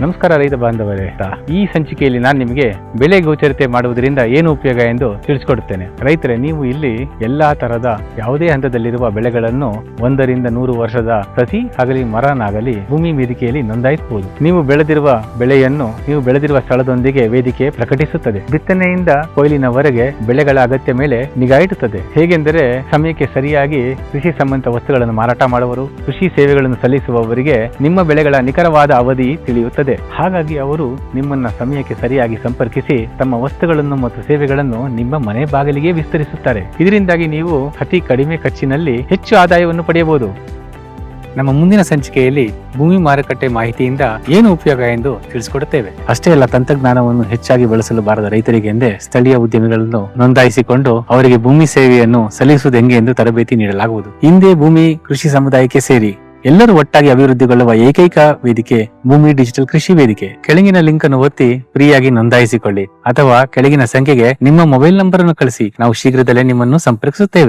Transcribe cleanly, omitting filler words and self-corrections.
ನಮಸ್ಕಾರ ರೈತ ಬಾಂಧವರೇ. ಈ ಸಂಚಿಕೆಯಲ್ಲಿ ನಾನು ನಿಮಗೆ ಬೆಳೆ ಗೋಚರತೆ ಮಾಡುವುದರಿಂದ ಏನು ಉಪಯೋಗ ಎಂದು ತಿಳಿಸಿಕೊಡುತ್ತೇನೆ. ರೈತರೇ, ನೀವು ಇಲ್ಲಿ ಎಲ್ಲಾ ತರಹದ ಯಾವುದೇ ಹಂತದಲ್ಲಿರುವ ಬೆಳೆಗಳನ್ನು 100 ವರ್ಷದ ಸಸಿ ಆಗಲಿ ಮರನಾಗಲಿ ಭೂಮಿ ವೇದಿಕೆಯಲ್ಲಿ ನೋಂದಾಯಿಸಬಹುದು. ನೀವು ಬೆಳೆದಿರುವ ಬೆಳೆಯನ್ನು ನೀವು ಬೆಳೆದಿರುವ ಸ್ಥಳದೊಂದಿಗೆ ವೇದಿಕೆ ಪ್ರಕಟಿಸುತ್ತದೆ. ಬಿತ್ತನೆಯಿಂದ ಕೊಯ್ಲಿನವರೆಗೆ ಬೆಳೆಗಳ ಅಗತ್ಯ ಮೇಲೆ ನಿಗಾ ಇಡುತ್ತದೆ. ಹೇಗೆಂದರೆ, ಸಮಯಕ್ಕೆ ಸರಿಯಾಗಿ ಕೃಷಿ ಸಂಬಂಧಿತ ವಸ್ತುಗಳನ್ನು ಮಾರಾಟ ಮಾಡುವರು, ಕೃಷಿ ಸೇವೆಗಳನ್ನು ಸಲ್ಲಿಸುವವರಿಗೆ ನಿಮ್ಮ ಬೆಳೆಗಳ ನಿಖರವಾದ ಅವಧಿ ತಿಳಿಯುತ್ತದೆ. ಹಾಗಾಗಿ ಅವರು ನಿಮ್ಮನ್ನ ಸಮಯಕ್ಕೆ ಸರಿಯಾಗಿ ಸಂಪರ್ಕಿಸಿ ತಮ್ಮ ವಸ್ತುಗಳನ್ನು ಮತ್ತು ಸೇವೆಗಳನ್ನು ನಿಮ್ಮ ಮನೆ ಬಾಗಿಲಿಗೆ ವಿಸ್ತರಿಸುತ್ತಾರೆ. ಇದರಿಂದಾಗಿ ನೀವು ಅತಿ ಕಡಿಮೆ ಖರ್ಚಿನಲ್ಲಿ ಹೆಚ್ಚು ಆದಾಯವನ್ನು ಪಡೆಯಬಹುದು. ನಮ್ಮ ಮುಂದಿನ ಸಂಚಿಕೆಯಲ್ಲಿ ಭೂಮಿ ಮಾರುಕಟ್ಟೆ ಮಾಹಿತಿಯಿಂದ ಏನು ಉಪಯೋಗ ಎಂದು ತಿಳಿಸಿಕೊಡುತ್ತೇವೆ. ಅಷ್ಟೇ ಅಲ್ಲ, ತಂತ್ರಜ್ಞಾನವನ್ನು ಹೆಚ್ಚಾಗಿ ಬಳಸಲು ಬಾರದ ರೈತರಿಗೆ ಎಂದೇ ಸ್ಥಳೀಯ ಉದ್ಯಮಿಗಳನ್ನು ನೋಂದಾಯಿಸಿಕೊಂಡು ಅವರಿಗೆ ಭೂಮಿ ಸೇವೆಯನ್ನು ಸಲ್ಲಿಸುವುದು ಹೆಂಗೆ ಎಂದು ತರಬೇತಿ ನೀಡಲಾಗುವುದು. ಹಿಂದೆ ಭೂಮಿ ಕೃಷಿ ಸಮುದಾಯಕ್ಕೆ ಸೇರಿ ಎಲ್ಲರೂ ಒಟ್ಟಾಗಿ ಅಭಿವೃದ್ಧಿಗೊಳ್ಳುವ ಏಕೈಕ ವೇದಿಕೆ ಭೂಮಿ ಡಿಜಿಟಲ್ ಕೃಷಿ ವೇದಿಕೆ. ಕೆಳಗಿನ ಲಿಂಕ್ ಅನ್ನು ಒತ್ತಿ ಫ್ರೀಯಾಗಿ ನೋಂದಾಯಿಸಿಕೊಳ್ಳಿ ಅಥವಾ ಕೆಳಗಿನ ಸಂಖ್ಯೆಗೆ ನಿಮ್ಮ ಮೊಬೈಲ್ ನಂಬರ್ ಅನ್ನು ಕಳಿಸಿ. ನಾವು ಶೀಘ್ರದಲ್ಲೇ ನಿಮ್ಮನ್ನು ಸಂಪರ್ಕಿಸುತ್ತೇವೆ.